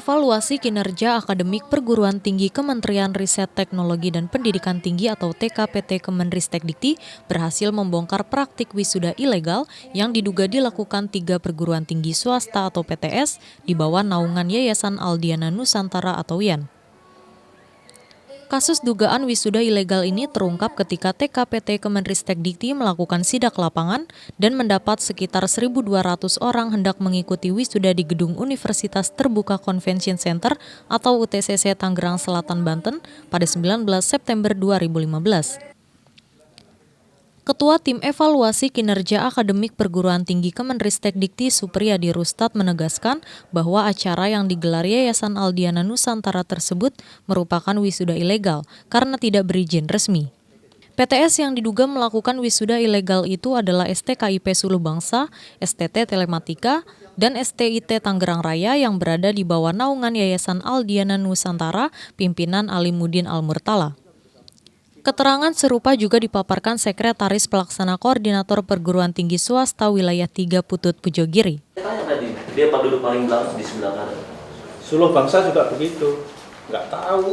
evaluasi kinerja akademik perguruan tinggi Kementerian Riset Teknologi dan Pendidikan Tinggi atau TKPT Kemenristekdikti berhasil membongkar praktik wisuda ilegal yang diduga dilakukan 3 perguruan tinggi swasta atau PTS di bawah naungan Yayasan Aldiana Nusantara atau YAN. Kasus dugaan wisuda ilegal ini terungkap ketika TKPT Kemenristekdikti melakukan sidak lapangan dan mendapat sekitar 1.200 orang hendak mengikuti wisuda di Gedung Universitas Terbuka Convention Center atau UTCC Tangerang Selatan, Banten pada 19 September 2015. Ketua Tim Evaluasi Kinerja Akademik Perguruan Tinggi Kemenristekdikti Supriyadi Rustad menegaskan bahwa acara yang digelar Yayasan Aldiana Nusantara tersebut merupakan wisuda ilegal karena tidak berizin resmi. PTS yang diduga melakukan wisuda ilegal itu adalah STKIP Suluh Bangsa, STT Telematika, dan STIT Tangerang Raya yang berada di bawah naungan Yayasan Aldiana Nusantara pimpinan Alimuddin Al-Murtala. Keterangan serupa juga dipaparkan Sekretaris Pelaksana Koordinator Perguruan Tinggi Swasta Wilayah 3 Putut Pujogiri. Tadi, dia duduk paling belakang di sebelah kanan. Suluh Bangsa juga begitu, nggak tahu.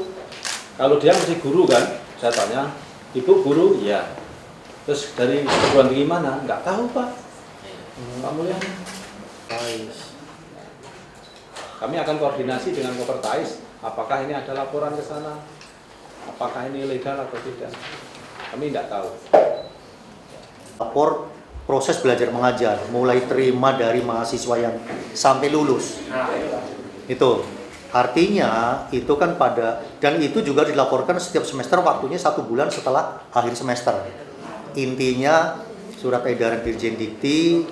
Kalau dia masih guru kan, saya tanya, Ibu guru? Iya. Terus dari perguruan tinggi mana? Nggak tahu Pak. Pak Mulyan. Kami akan koordinasi dengan Kopertais, apakah ini ada laporan ke sana? Apakah ini legal atau tidak? Kami tidak tahu. Lapor proses belajar mengajar, mulai terima dari mahasiswa yang sampai lulus. Itu artinya itu kan dan itu juga dilaporkan setiap semester, waktunya 1 bulan setelah akhir semester. Intinya surat edaran Dirjen Dikti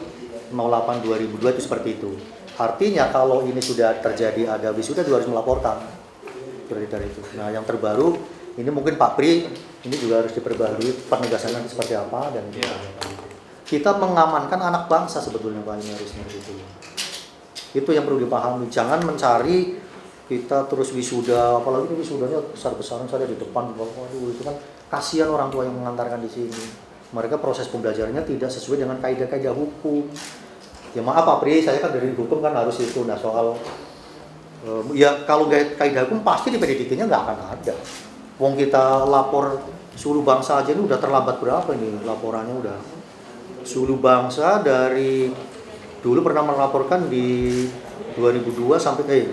08/2002 itu seperti itu. Artinya kalau ini sudah terjadi ada wisuda, harus melaporkan dari itu. Nah yang terbaru ini mungkin Pak Pri, ini juga harus diperbaharui penegasannya seperti apa dan kita mengamankan anak bangsa sebetulnya Pak, ini harusnya gitu. Itu yang perlu dipahami. Jangan mencari kita terus wisuda, apalagi ini wisudanya besar-besaran saja di depan. Waduh, itu kan kasihan orang tua yang mengantarkan di sini. Mereka proses pembelajarannya tidak sesuai dengan kaidah-kaidah hukum. Ya maaf Pak Pri, saya kan dari hukum kan harus itu. Nah soal ya kalau kaidah hukum pasti di PDDT-nya nggak akan ada. Wong kita lapor Suluh Bangsa aja ini udah terlambat berapa ini laporannya udah. Suluh Bangsa dari dulu pernah melaporkan di 2002 sampai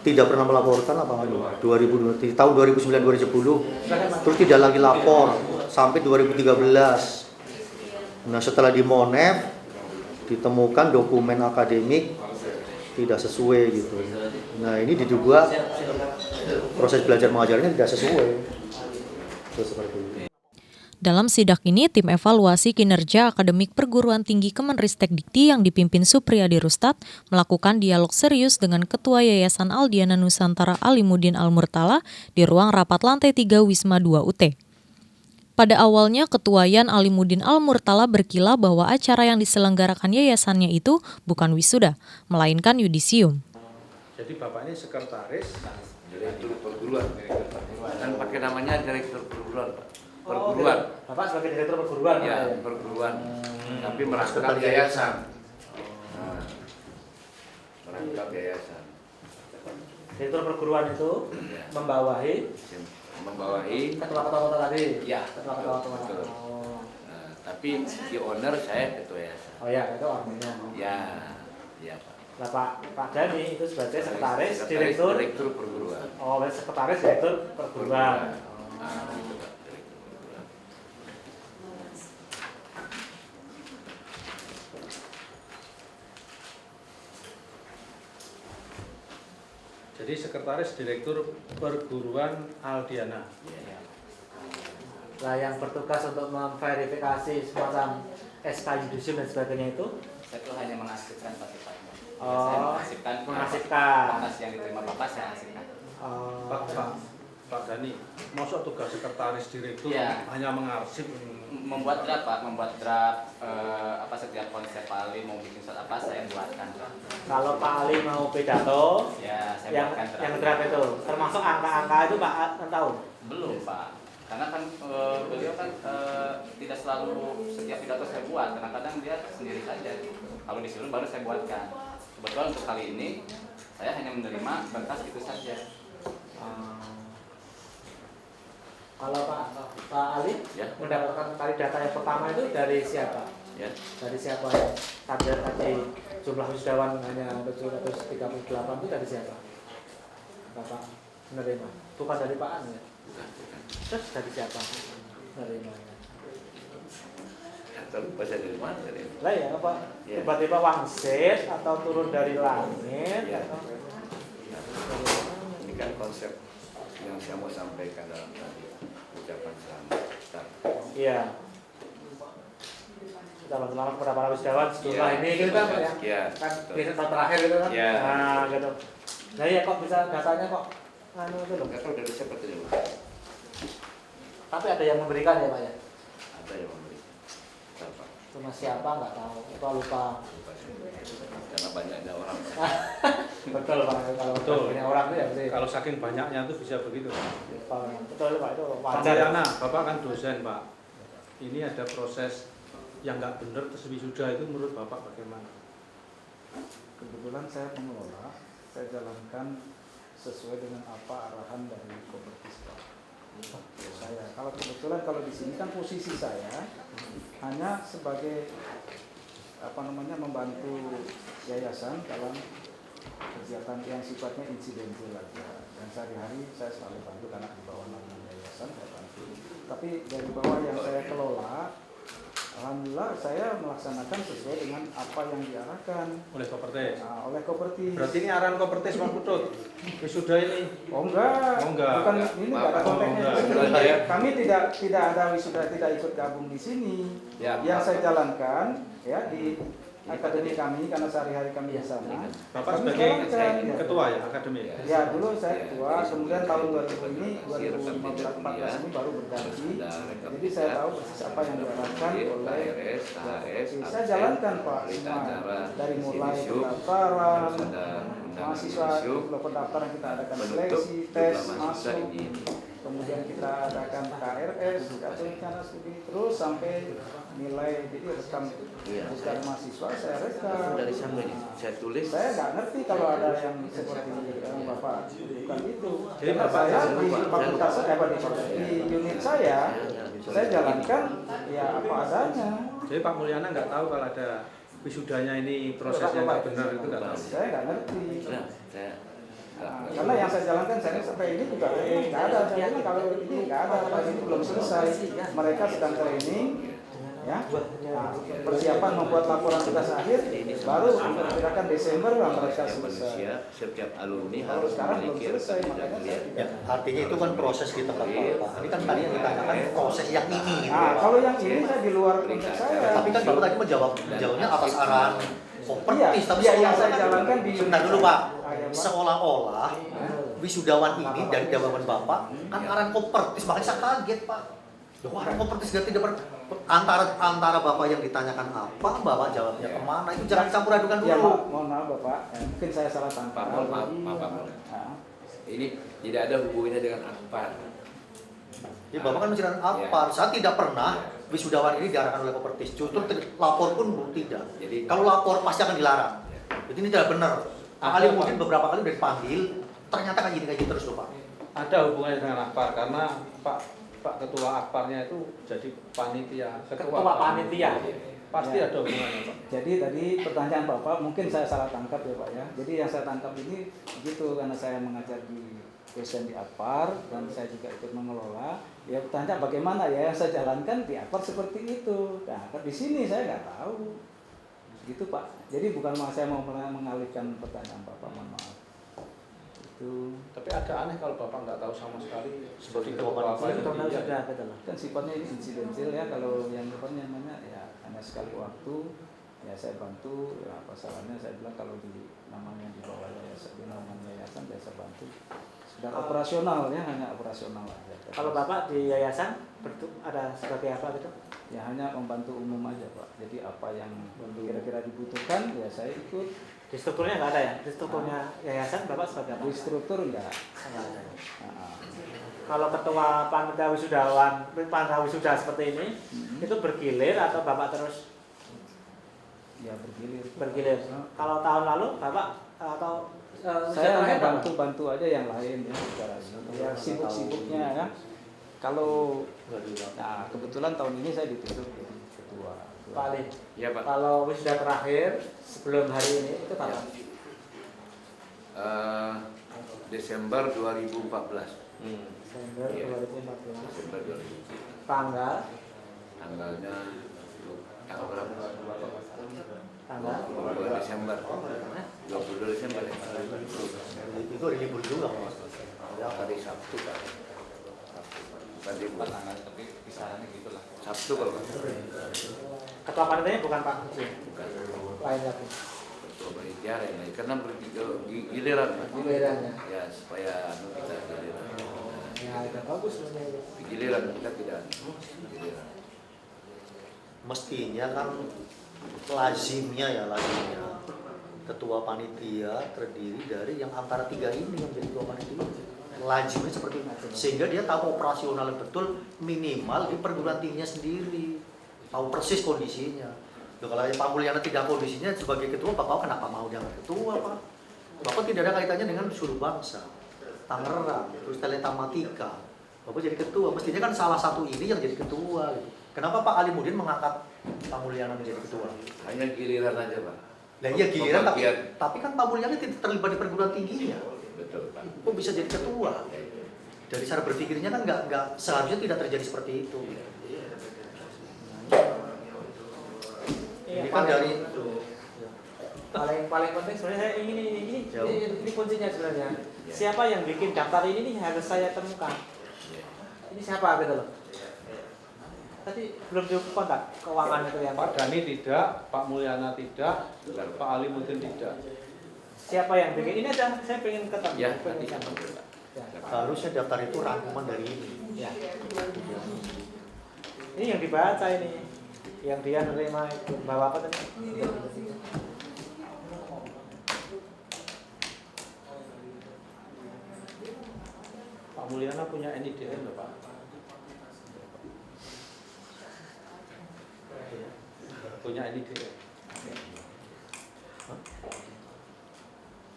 tidak pernah melaporkan apa 2002 di tahun 2009 2010 terus tidak lagi lapor sampai 2013. Nah setelah di Monef ditemukan dokumen akademik tidak sesuai gitu. Nah ini diduga proses belajar mengajarnya tidak sesuai. Itu seperti itu. Dalam sidak ini, tim evaluasi kinerja akademik perguruan tinggi Kemenristekdikti yang dipimpin Supriyadi Rustad melakukan dialog serius dengan Ketua Yayasan Aldiana Nusantara Alimuddin Al-Murtala di ruang rapat lantai 3 Wisma 2 UT. Pada awalnya, Ketua YAN Alimuddin Al-Murtala berkilah bahwa acara yang diselenggarakan yayasannya itu bukan wisuda, melainkan yudisium. Jadi Bapak ini sekretaris Direktur perguruan dan pakai namanya direktur perguruan Pak. Perguruan. Bapak sebagai direktur perguruan Ya, perguruan. Tapi merangkap yayasan. Merangkap yayasan. Direktur perguruan itu membawahi ketua-ketua tadi. Ya. Ketua-ketua. Tapi di owner saya ketua yayasan. Oh ya, itu orangnya. Ya, iya Pak. Nah, Pak Dhani itu sebagai sekretaris direktur perguruan. Oh, sekretaris direktur perguruan. Itu Pak, direktur perguruan. Jadi sekretaris direktur perguruan Aldiana. Nah, yang bertugas untuk memverifikasi semacam SK yudisium dan sebagainya itu? Saya itu hanya mengasihkan Pak. Oh, saya mengasihkan. Berkas yang diterima Bapak saya asihkan. Pak Dhani, masuk tugas sekretaris direktur hanya mengarsip, Membuat draft Pak, setiap konsep Pak Ali mau bikin surat apa saya buatkan Pak. Kalau Pak Ali mau pidato, Ya saya buatkan draft. yang draft itu, termasuk angka-angka itu Pak tahu? Belum Pak, karena kan beliau kan tidak selalu setiap pidato saya buat, kadang-kadang dia sendiri saja. Kalau disuruh baru saya buatkan. Kebetulan untuk kali ini Saya hanya menerima berkas itu saja. Kalau Pak Ali Ya. mendapatkan tadi data yang pertama itu dari siapa? Ya. Dari siapa yang tadi jumlah wisudawan hanya 738 itu dari siapa? Bapak menerima? Bukan dari Pak An ya? Bukan. Terus dari siapa menerimanya? Atau lupa saya dari mana tadi? Lah ya Pak, Ya. tiba-tiba wangsit atau turun dari langit Ya. atau Ini kan konsep yang saya mau sampaikan dalam tadi ucapan selamat. iya. Selamat kepada para wisudawan setelah Iya. ini gitu kan Pak ya? Iya, Kan betul. biasa tahun terakhir gitu kan? Iya. Nah gitu. Nah ya kok bisa datanya kok itu loh. Nggak tahu dari siapa tadi. Tapi ada yang memberikan ya Pak ya? Ada yang memberikan. Siapa? Cuma siapa nggak tahu. Lupa. Lupa saya. Karena banyaknya orang. Betul Pak, kalau Betul. punya orang itu ya pasti. Kalau saking banyaknya itu bisa begitu. Betul Pak, itu Pak wajar. Mulyana, Bapak kan dosen Pak. Ini ada proses yang nggak benar terus wisuda itu menurut Bapak bagaimana? Kebetulan saya pengelola, saya jalankan sesuai dengan apa arahan dari Kopertis Pak. Saya, kalau kebetulan kalau di sini kan posisi saya hanya sebagai membantu yayasan dalam kegiatan yang sifatnya insidental aja. Dan sehari-hari saya selalu bantu karena di bawah naungan yayasan saya bantu. Tapi dari bawah yang saya kelola, alhamdulillah saya melaksanakan sesuai dengan apa yang diarahkan Oleh Kopertis. oleh Kopertis. Berarti ini arahan Kopertis Pak Putut. Wisuda ini. Oh enggak, Oh, enggak. bukan ini enggak ada Oh, konteksnya. enggak. di sini. Enggak, ya. Kami tidak ada wisuda, tidak ikut gabung di sini. Ya, Yang Pak. saya jalankan ya di akademi kami karena sehari-hari kami di sana. Bapak Kami sebagai jalankan, ya. ketua ya akademi. Ya dulu saya ketua, kemudian tahun 2000 ini 2014 ini baru berganti. Jadi saya tahu persis apa yang diarahkan oleh saya jalankan Pak semua dari mulai pendaftaran mahasiswa, pendaftaran kita adakan seleksi, tes masuk, kemudian kita adakan KRS atau rencana studi terus sampai nilai, jadi rekam register mahasiswa saya rekam. Dari siapa ini? Saya tulis. Saya nggak ngerti kalau ada yang seperti Bapak bukan itu. Jadi Karena Bapak saya saya di lupa, fakultas saya lupa. di unit saya jalankan ya apa adanya. Jadi Pak Mulyana nggak tahu kalau ada wisudanya ini prosesnya nggak benar itu nggak tahu. Saya nggak ngerti. Saya Karena yang saya jalankan saya sampai ini juga nggak ada. Saya bilang kalau ini nggak ada, pas itu belum selesai. Mereka sedang training, ya. Nah, persiapan membuat laporan tugas akhir, baru diperkirakan Desember lah mereka selesai. manusia, setiap alumni Kalau harus sekarang belum memiliki selesai, rekam makanya jejak saya dia. Ya, artinya itu kan proses di tempat Bapak. Ini kan tadi yang ditanyakan proses yang ini. Gitu, Nah, Pak. kalau yang ini saya di luar konteks saya. Tapi kan Bapak tadi menjawabnya atas arahan Kopertis. Tapi iya, yang seolah-olah saya kan- jalankan di Sebentar dulu Pak. Ah, ya, Pak. Seolah-olah wisudawan ini dari jawaban Bapak kan arahan Kopertis, makanya saya kaget Pak. Loh, arahan Kopertis dia tidak antara Bapak yang ditanyakan apa, Bapak jawabnya kemana, itu jangan campur adukan Ya, dulu. Pak, mohon maaf Bapak, mungkin saya salah tangkap. Pak, maaf, Pak. Nah, Ini tidak ada hubungannya dengan Akbar. Ya Bapak kan menceritakan apa? Saya tidak pernah wisudawan ini diarahkan oleh Kopertis. Justru lapor pun tidak. Jadi- Kalau lapor pasti akan dilarang. Jadi ini tidak benar. Ada, Kali Pak. mungkin beberapa kali udah dipanggil, ternyata kayak gini terus loh Pak. Ada hubungannya dengan Akbar karena Pak Ketua Akbarnya itu jadi panitia. Ketua panitia. Pasti Ya. ada hubungannya Pak. Jadi tadi pertanyaan Bapak mungkin saya salah tangkap ya Pak ya. Jadi yang saya tangkap ini begitu karena saya mengajar di dosen di Akbar dan saya juga ikut mengelola. Ya bertanya bagaimana ya yang saya jalankan di Akbar seperti itu. Nah di sini saya nggak tahu. Gitu Pak. Jadi bukan saya mau mengalihkan pertanyaan Bapak, mohon maaf. Itu Tapi agak aneh kalau Bapak nggak tahu sama sekali Seperti ketua jawaban apa saya itu. Betul, Iya. sudah betul. kan sifatnya ini insidental ya, kalau yang namanya ya hanya sekali waktu ya saya bantu, ya apa salahnya saya bilang kalau di namanya di bawah yayasan, di namanya yayasan saya bantu sekedar operasional ya, hanya operasional aja. Kalau Bapak di yayasan ada sebagai apa gitu? Ya hanya membantu umum aja Pak, jadi apa yang kira-kira dibutuhkan ya saya ikut. Di strukturnya nggak ada ya? Di strukturnya yayasan Bapak sebagai apa? Di struktur enggak. Nggak ada. Nah, Kalau ketua panitia wisudawan, panitia wisuda seperti ini, itu bergilir atau Bapak terus ya bergilir. bergilir? Kalau tahun lalu Bapak atau Saya hanya terakhir apa? bantu aja yang lain ya secara ya sibuk-sibuknya ya. Kalau nah kebetulan tahun ini saya ditunjuk jadi ketua. Pak Ali. Ya Pak. Kalau wisuda terakhir sebelum hari ini itu kapan? Desember 2014. Desember Iya. 2014. Desember 2014. Tanggal Tanggal berapa? tanggal 22 Desember. 22 Desember ya. Itu hari libur juga, Mas. Ya, hari Sabtu Pak. Bukan libur. Tanggal tapi kisarannya gitulah. Sabtu kalau Pak. ketua panitianya bukan Pak Hussein, Bukan. lain lagi. Ketua panitia lain lagi. Karena giliran Pak. Gilirannya. Ya supaya kita giliran. Ya, udah bagus sebenarnya. Giliran kita tidak giliran. Mestinya kan lazimnya ketua panitia terdiri dari yang antara tiga ini yang menjadi ketua panitia. Lazimnya seperti itu. Sehingga dia tahu operasional yang betul minimal di perguruan tingginya sendiri. Tahu persis kondisinya. Loh, kalau Pak Mulyana tidak kondisinya sebagai ketua, Bapak kenapa mau diangkat ketua, Pak? Bapak tidak ada kaitannya dengan Suluh Bangsa, Tangerang, terus Teletamatika. Bapak jadi ketua, mestinya kan salah satu ini yang jadi ketua. Gitu. Kenapa Pak Alimuddin mengangkat Pak Mulyana menjadi ketua? Hanya giliran aja Pak. Nah iya giliran, Pembagian. tapi kan Pak Mulyana tidak terlibat di perguruan tingginya. Betul Pak. Kok bisa jadi ketua? Dari cara berpikirnya kan nggak seharusnya tidak terjadi seperti itu. Ini kan dari paling penting sebenarnya saya ini kuncinya sebenarnya. Siapa yang bikin daftar ini nih harus saya temukan. Ini siapa gitu loh. Tadi belum dikontak keuangan itu yang Pak Dhani tidak, Pak Mulyana tidak, Pak Alimuddin tidak. siapa yang bikin ini aja saya pengen ketemu. Ya, pengen nanti saya ketemu. panggil Pak. Ya. harusnya daftar itu rangkuman dari ini. Ya. Ini yang dibaca ini, yang dia nerima itu bawa apa tadi? Pak Mulyana punya NIDN loh Pak. Punya NIDN.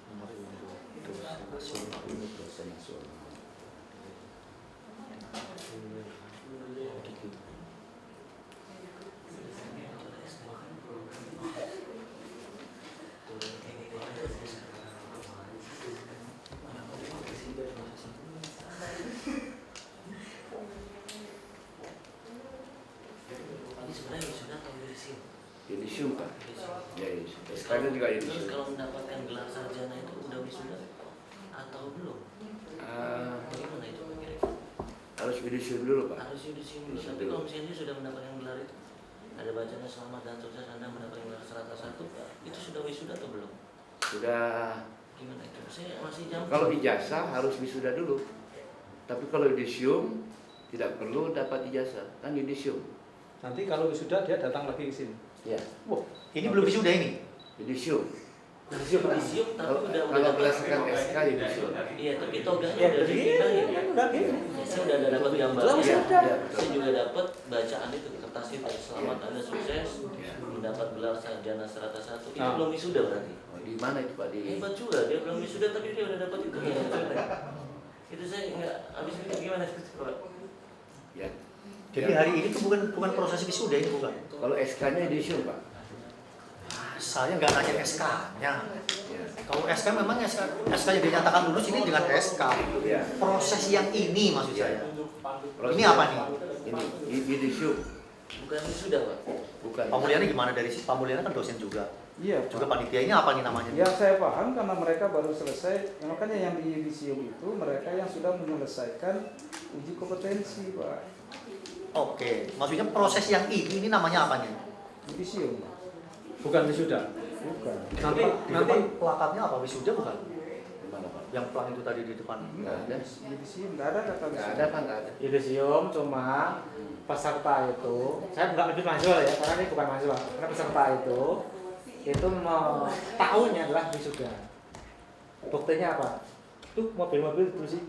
Nomor induk dosen nasional. Ini sebenarnya wisuda atau yudisium? Yudisium Pak. Ya yudisium. Sekarang juga Terus yudisium. kalau mendapatkan gelar sarjana itu udah wisuda atau belum? Bagaimana itu Pak kira-kira? Harus yudisium dulu Pak. Harus yudisium dulu. Yudisium Tapi dulu. kalau misalnya dia sudah mendapatkan gelar itu, ada bacanya selamat dan sukses Anda mendapatkan gelar serata 1, itu sudah wisuda atau belum? Sudah. Gimana itu? Saya masih jam. Kalau ijazah harus wisuda dulu. Tapi kalau yudisium tidak perlu dapat ijazah, kan yudisium. Nanti kalau wisuda dia datang lagi ke sini. Ya, Wah, ini belum wisuda ini. yudisium. Yudisium tapi Kalau udah berdasarkan SK yudisium. Iya, tapi toganya Ya, udah begini, dipindahin. udah gini. Saya udah ada dapat gambar. Jelas Iya, sudah. iya, saya juga dapat bacaan itu kertas itu. Selamat Anda sukses mendapat gelar sarjana serata 1. Itu Ah. belum wisuda berarti. Oh, di mana itu Pak? Di Hebat juga dia belum wisuda tapi dia udah dapat itu. Itu saya nggak habis pikir gimana itu Pak. ya. Jadi hari ini tuh bukan proses wisuda ini bukan. Kalau SK-nya yudisium Pak. Saya nggak nanya SK-nya. Ya. Kalau SK memang SK yang dinyatakan lulus ini dengan SK. Ya. Proses yang ini maksud saya. Proses- Ini apa nih? Ini yudisium. Bukan wisuda Pak. Bukan. Pak Mulyana gimana dari sisi Pak Mulyana kan dosen juga. Iya, Juga Pak. panitia ini apa nih namanya? Ya saya paham karena mereka baru selesai. Ya, makanya yang di yudisium itu mereka yang sudah menyelesaikan uji kompetensi, Pak. Oke, maksudnya proses yang ini namanya apa nih? Yudisium. Bukan wisuda. Bukan. Nanti di depan plakatnya apa wisuda bukan? Di mana Pak? Yang pelang itu tadi di depan. Nggak ada. Yudisium enggak ada kata Nggak wisuda. ada Pak, nggak ada. Yudisium cuma peserta itu, saya nggak lebih mahasiswa ya, karena ini bukan mahasiswa. Karena peserta itu tahunnya adalah wisuda. Buktinya apa? Tuh mobil-mobil terus sih.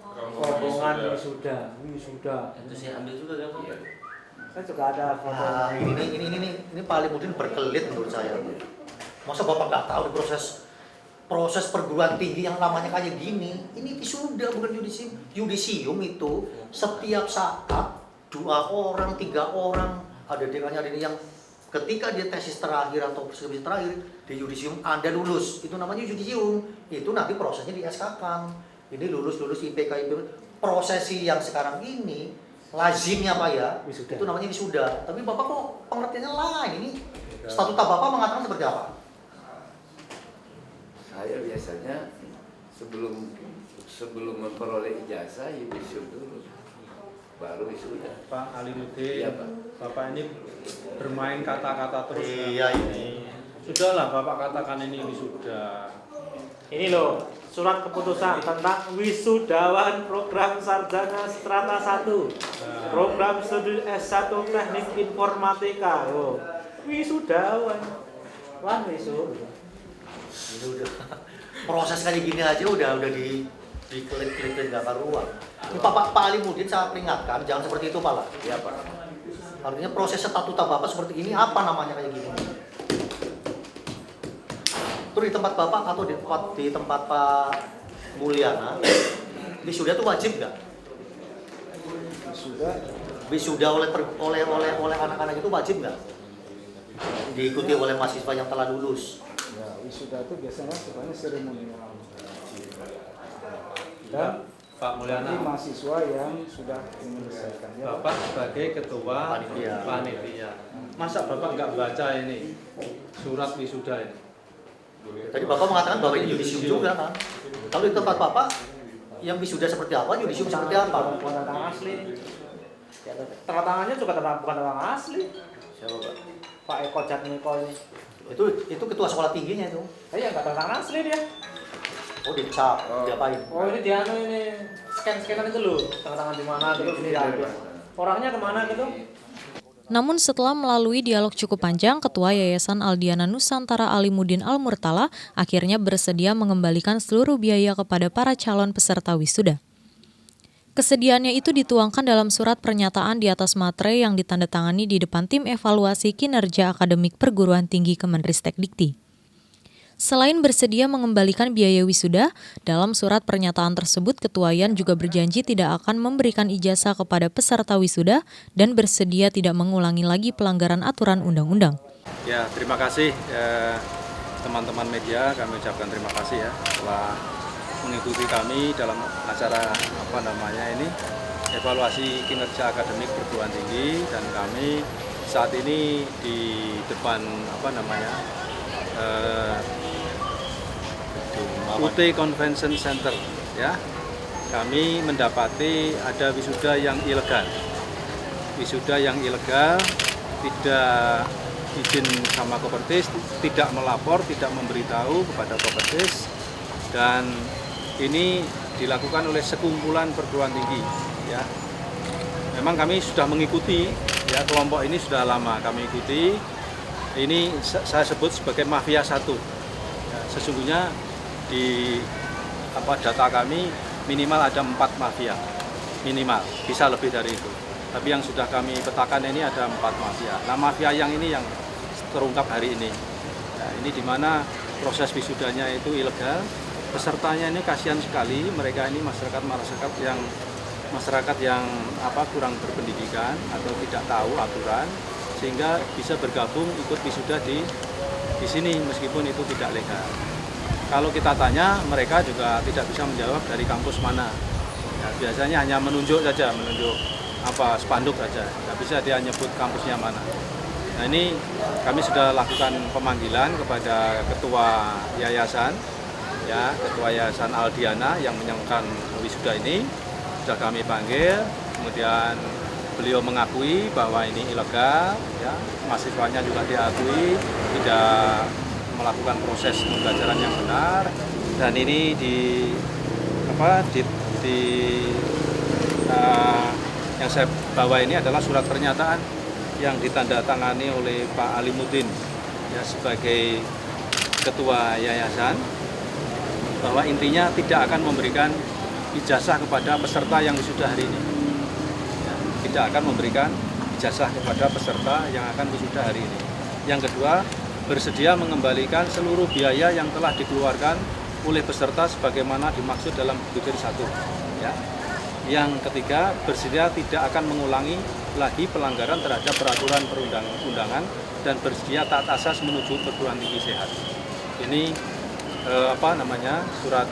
Rombongan wisuda. Itu saya ambil juga gambar. Iya. Saya juga ada foto. Nah, ini Pak Alimuddin berkelit menurut saya. Masa Bapak nggak tahu di proses proses perguruan tinggi yang namanya kayak gini, ini wisuda bukan yudisium. Yudisium itu setiap saat 2 orang, 3 orang, ada dekannya, ada ini yang ketika dia tesis terakhir atau skripsi terakhir di yudisium Anda lulus, itu namanya yudisium. Itu nanti prosesnya di SK-kan. Ini lulus IPK. Prosesi yang sekarang ini lazimnya Pak ya, Wisuda. itu namanya wisuda. Tapi Bapak kok pengertiannya lain ini? Statuta Bapak mengatakan seperti apa? Saya biasanya sebelum memperoleh ijazah yudisium dulu, baru wisuda. Pak Alimuddin, Iya, Pak. Bapak ini bermain kata-kata terus. Iya ini. Sudahlah Bapak katakan ini wisuda. Ini loh, surat keputusan tentang wisudawan program sarjana strata 1, program studi S1 teknik informatika. Oh, wisudawan. Wan wisuda. Ini udah proses kayak gini aja udah diklik-klik nggak karuan. Ini Pak Alimuddin saya peringatkan jangan seperti itu Pak lah. Iya Pak. Artinya proses statuta Bapak seperti ini apa namanya kayak gini? Terus di tempat Bapak atau di tempat Pak Mulyana, wisuda itu wajib nggak? Wisuda oleh anak-anak itu wajib nggak? Diikuti oleh mahasiswa yang telah lulus. Ya, wisuda itu biasanya sifatnya seremonial. Dan Pak Mulyana, bagi mahasiswa yang sudah menyelesaikan. Ya, Bapak sebagai ketua panitia, masa Bapak nggak baca ini surat wisuda ini? Tadi Bapak mengatakan bahwa ini yudisium juga kan? Kalau di tempat Bapak yang wisuda seperti apa, yudisium seperti apa? Bukan tentang asli. Ya, tanda tangannya juga bukan tentang asli. Siapa Pak? Pak Eko Jatmiko ini. Itu ketua sekolah tingginya itu. Iya, nggak tentang asli dia. Oh dicap, diapain? Oh ini dia ini scan-scanan itu loh, tanda tangan di mana gitu ini ada. Orangnya kemana gitu? Namun setelah melalui dialog cukup panjang, Ketua Yayasan Aldiana Nusantara Alimuddin Al-Murtala akhirnya bersedia mengembalikan seluruh biaya kepada para calon peserta wisuda. Kesediaannya itu dituangkan dalam surat pernyataan di atas materai yang ditandatangani di depan tim evaluasi kinerja akademik perguruan tinggi Kemenristek-Dikti. Selain bersedia mengembalikan biaya wisuda, dalam surat pernyataan tersebut Ketua Yan juga berjanji tidak akan memberikan ijazah kepada peserta wisuda dan bersedia tidak mengulangi lagi pelanggaran aturan undang-undang. Ya, terima kasih teman-teman media, kami ucapkan terima kasih ya telah mengikuti kami dalam acara evaluasi kinerja akademik perguruan tinggi, dan kami saat ini di depan UT Convention Center ya. Kami mendapati ada wisuda yang ilegal. Wisuda yang ilegal, tidak izin sama Kopertis, tidak melapor, tidak memberitahu kepada Kopertis, dan ini dilakukan oleh sekumpulan perguruan tinggi ya. Memang kami sudah mengikuti ya, kelompok ini sudah lama kami ikuti. Ini saya sebut sebagai mafia 1 ya, sesungguhnya di data kami minimal ada 4 mafia, minimal, bisa lebih dari itu. Tapi yang sudah kami petakan ini ada 4 mafia. Nah, mafia yang ini yang terungkap hari ini. Nah, ini di mana proses wisudanya itu ilegal. Pesertanya ini kasihan sekali, mereka ini masyarakat yang kurang berpendidikan atau tidak tahu aturan, sehingga bisa bergabung ikut wisuda di sini meskipun itu tidak legal. Kalau kita tanya, mereka juga tidak bisa menjawab dari kampus mana. Ya, biasanya hanya menunjuk saja, spanduk saja, nggak bisa dia nyebut kampusnya mana. Nah, ini kami sudah lakukan pemanggilan kepada ketua yayasan, ya, ketua yayasan Aldiana yang menyelenggarakan wisuda ini. Sudah kami panggil, kemudian beliau mengakui bahwa ini ilegal, ya, mahasiswanya juga diakui tidak melakukan proses pembelajaran yang benar, dan ini yang saya bawa ini adalah surat pernyataan yang ditandatangani oleh Pak Alimuddin ya, sebagai ketua yayasan, bahwa intinya tidak akan memberikan ijazah kepada peserta yang wisuda hari ini ya, tidak akan memberikan ijazah kepada peserta yang akan wisuda hari ini. Yang kedua, bersedia mengembalikan seluruh biaya yang telah dikeluarkan oleh peserta sebagaimana dimaksud dalam butir 1. Ya. Yang ketiga, bersedia tidak akan mengulangi lagi pelanggaran terhadap peraturan perundang-undangan dan bersedia taat asas menuju perguruan tinggi sehat. Ini surat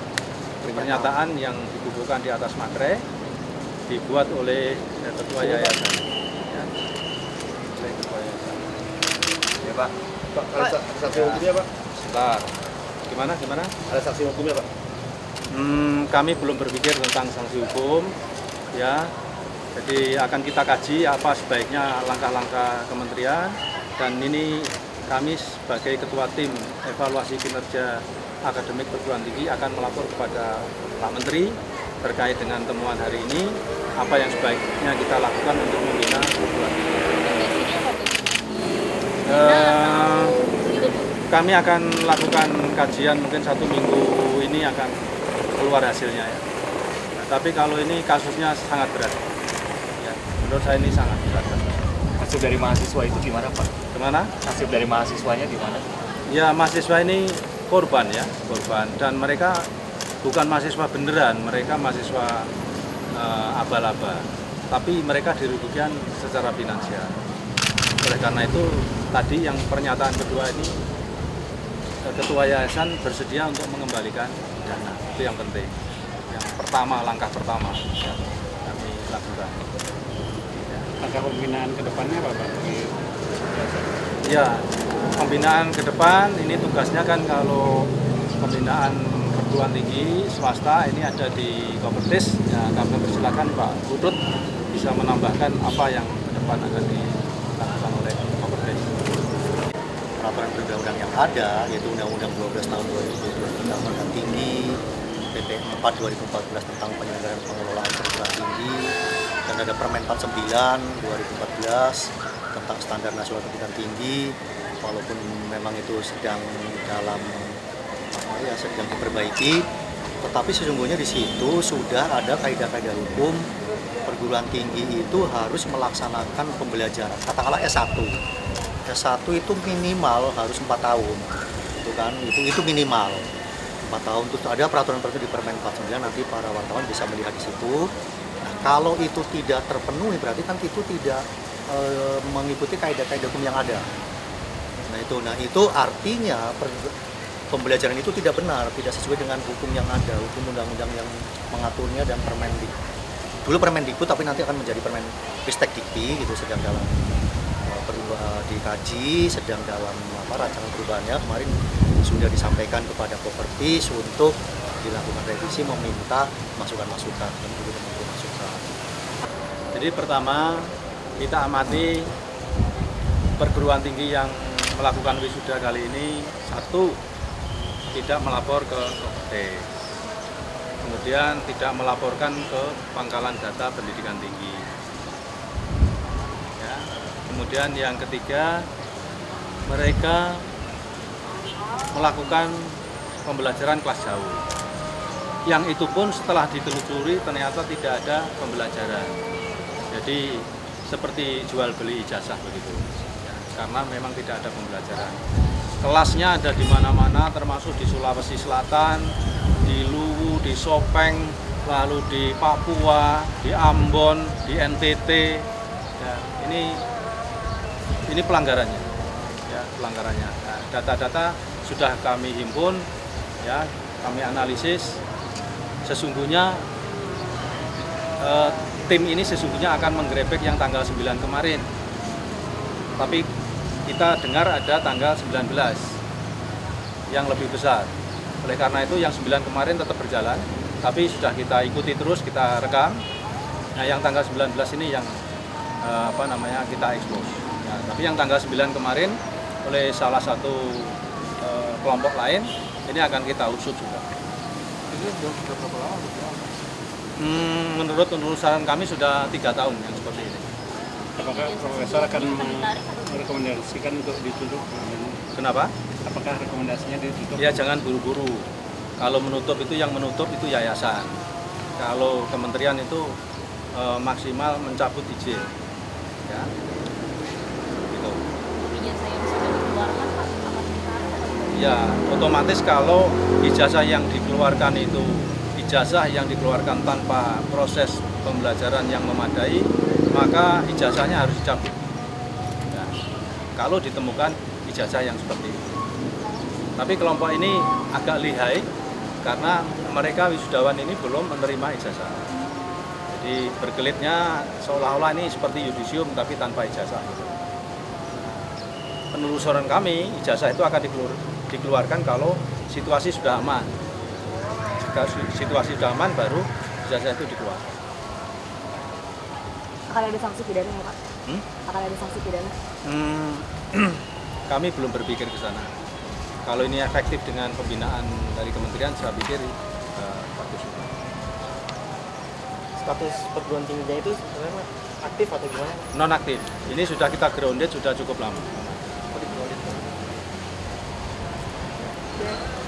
pernyataan yang dibubuhkan di atas materai dibuat oleh ketua yayasan. Ya. Oleh ketua yayasan. Ya Pak. Pak, ada saksi hukumnya Pak? Sebentar. Gimana? Ada saksi hukumnya Pak? Kami belum berpikir tentang sanksi hukum, ya. Jadi akan kita kaji apa sebaiknya langkah-langkah kementerian, dan ini kami sebagai ketua tim evaluasi kinerja akademik perguruan tinggi akan melapor kepada Pak Menteri terkait dengan temuan hari ini, apa yang sebaiknya kita lakukan untuk membina perguruan tinggi. Kami akan lakukan kajian mungkin 1 minggu ini akan keluar hasilnya ya. Nah, tapi kalau ini kasusnya sangat berat. Ya, menurut saya ini sangat berat. Hasil dari mahasiswa itu gimana Pak? Gimana? Hasil dari mahasiswanya gimana? Ya, mahasiswa ini korban ya, korban, dan mereka bukan mahasiswa beneran, mereka mahasiswa aba-aba. Tapi mereka dirugikan secara finansial. Oleh karena itu tadi yang pernyataan kedua ini ketua yayasan bersedia untuk mengembalikan dana, itu yang penting. Yang pertama, langkah pertama ya, kami lakukan. Ya. Langkah pembinaan ke depannya apa Pak? Ya, pembinaan ke depan ini tugasnya kan kalau pembinaan perguruan tinggi swasta ini ada di Kopertis. Ya, kami persilakan Pak Butut bisa menambahkan apa yang ke depan akan dilakukan oleh Kopertis. Peraturan perundang-undang yang ada, yaitu Undang-Undang 12 tahun 2020 tentang perguruan tinggi, PP 4 2014 tentang penyelenggaraan pengelolaan perguruan tinggi, dan ada Permen 49 2014 tentang standar nasional pendidikan tinggi. Walaupun memang itu sedang sedang diperbaiki, tetapi sesungguhnya di situ sudah ada kaidah-kaidah hukum perguruan tinggi itu harus melaksanakan pembelajaran. Katakanlah S1 itu minimal harus 4 tahun, itu kan, itu minimal 4 tahun. Terus ada peraturan-peraturan di Permen 49, nanti para wartawan bisa melihat di situ. Nah, kalau itu tidak terpenuhi berarti kan itu tidak mengikuti kaidah-kaidah hukum yang ada. Nah itu artinya pembelajaran itu tidak benar, tidak sesuai dengan hukum yang ada, hukum undang-undang yang mengaturnya, dan Permendikbud. Dulu Permendikbud, tapi nanti akan menjadi Permen Ristek Dikti, gitu, sedang dalam dikaji, sedang dalam rancangan perubahannya. Kemarin sudah disampaikan kepada Kopertis untuk dilakukan revisi, meminta masukan-masukan. Jadi pertama kita amati perguruan tinggi yang melakukan wisuda kali ini. 1, tidak melapor ke Kopertis, kemudian tidak melaporkan ke Pangkalan Data Pendidikan Tinggi. Ya. Kemudian yang ketiga, mereka melakukan pembelajaran kelas jauh, yang itu pun setelah ditelusuri ternyata tidak ada pembelajaran. Jadi seperti jual beli ijazah begitu, ya, karena memang tidak ada pembelajaran. Kelasnya ada di mana-mana, termasuk di Sulawesi Selatan, di Luwu, di Sopeng, lalu di Papua, di Ambon, di NTT. Ya, ini pelanggarannya, ya, pelanggarannya. Nah, data-data sudah kami himpun, ya, kami analisis. Sesungguhnya tim ini sesungguhnya akan menggerebek yang tanggal 9 kemarin. Tapi kita dengar ada tanggal 19 yang lebih besar. Oleh karena itu yang 9 kemarin tetap berjalan, tapi sudah kita ikuti terus, kita rekam. Nah, yang tanggal 19 ini yang kita expose. Nah, tapi yang tanggal 9 kemarin oleh salah satu kelompok lain, ini akan kita usut juga. Ini sudah berapa lama? Menurut penelusuran kami sudah 3 tahun yang seperti ini. Apakah profesor akan merekomendasikan untuk ditutup? Kenapa? Apakah rekomendasinya ditutup? Ya, jangan buru-buru. Kalau menutup itu, yang menutup itu yayasan. Kalau kementerian itu maksimal mencabut izin. Ya. Gitu. ya otomatis kalau ijazah yang dikeluarkan itu ijazah yang dikeluarkan tanpa proses pembelajaran yang memadai, maka ijazahnya harus dicabut. Nah, kalau ditemukan ijazah yang seperti itu. Tapi kelompok ini agak lihai karena mereka wisudawan ini belum menerima ijazah. Jadi berkelitnya seolah-olah ini seperti yudisium tapi tanpa ijazah. Penelusuran kami, ijazah itu akan dikeluarkan kalau situasi sudah aman. Jika situasi sudah aman, baru ijazah itu dikeluarkan. Akan ada sanksi pidana ya Pak? Akan ada sanksi pidana? Kami belum berpikir ke sana. Kalau ini efektif dengan pembinaan dari kementerian, saya pikir bagus. Status perguruan tingginya itu sebenarnya aktif atau gimana? Non aktif. Ini sudah kita grounded sudah cukup lama.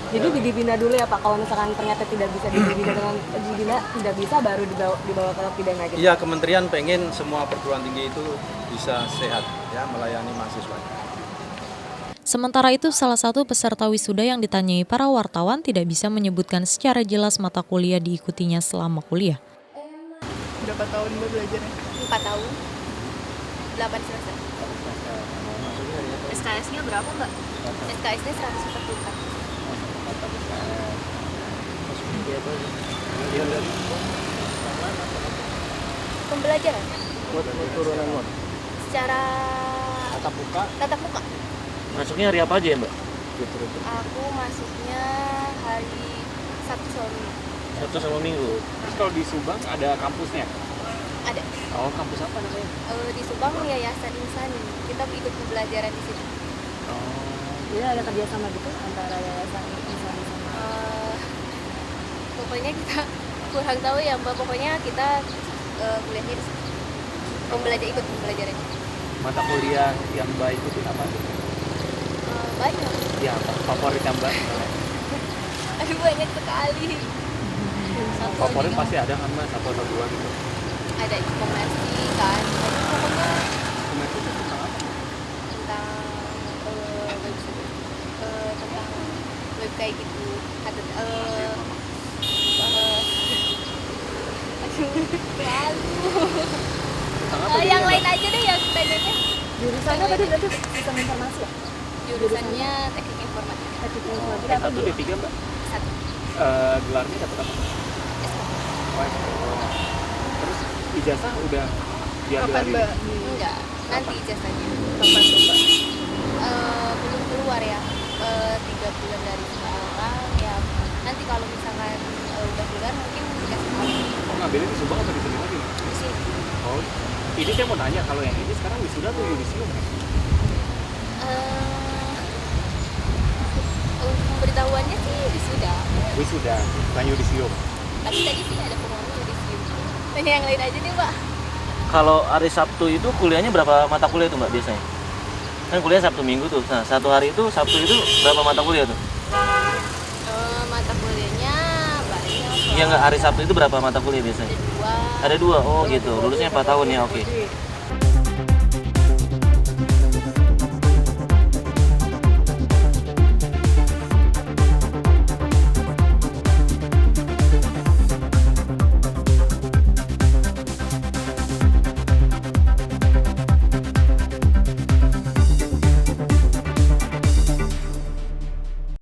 Jadi dibina dulu ya Pak, kalau misalkan ternyata tidak bisa dibina tidak bisa baru dibawa ke pidana gitu. Iya, kementerian pengen semua perguruan tinggi itu bisa sehat ya melayani mahasiswa. Sementara itu, salah satu peserta wisuda yang ditanyai para wartawan tidak bisa menyebutkan secara jelas mata kuliah diikutinya selama kuliah. Berapa tahun Mbak belajarnya? 4 tahun, 8 semester. SKS-nya berapa Mbak? SKS-nya 144. Pembelajaran? Turunan Secara tatap muka. Masuknya hari apa aja ya Mbak? Aku masuknya hari Sabtu sore. Sabtu sama Minggu. Terus kalau di Subang ada kampusnya? Ada. Oh, kampus apa namanya? Di Subang Yayasan Insani. Kita ikut pembelajaran di situ. Oh. Jadi ada kerjasama gitu antara Yayasan Insani sama. Pokoknya kita kurang tahu ya Mbak. Pokoknya kita kuliahnya di situ. Ikut pembelajaran. Mata kuliah yang Mbak ikutin apa? Banyak. Ya, favoritnya Mbak? Aduh banyak sekali. Favorit pasti ada kan Mbak, satu atau dua gitu. Ada komersi kan. Pokoknya Komersi itu tentang apa? tentang tentang web kayak gitu. Yang lain aja deh yang tanyanya. Jurusannya tadi berarti sistem informasi ya? Jurusannya teknik informatika. Teknik informatika atau S1 D3 Mbak? Satu. Gelarnya dapat apa? Oh, terus ijazah udah diambil Kapan lagi? Mbak? Enggak, nanti ijazahnya. Kapan tuh Mbak? Belum keluar ya. 3 bulan dari sekarang ya. Nanti kalau misalkan udah keluar mungkin dikasih tahu. Oh, ngambilnya di Subang atau di sini lagi? Di sini. Oh, ini saya mau nanya, kalau yang ini sekarang wisuda atau yudisium? Untuk pemberitahuannya sih wisuda. Wisuda, bukan yudisium. Tapi tadi sih ada pengumuman yudisium. Tanya yang lain aja nih Mbak. Kalau hari Sabtu itu kuliahnya berapa mata kuliah itu Mbak biasanya? Kan kuliah Sabtu Minggu tuh. Nah, satu hari itu Sabtu itu berapa mata kuliah tuh? Mata kuliahnya banyak. Iya nggak, hari Sabtu itu berapa mata kuliah biasanya? Ada 2. Ada 2. Oh gitu. Lulusnya 4 tahun ya, oke.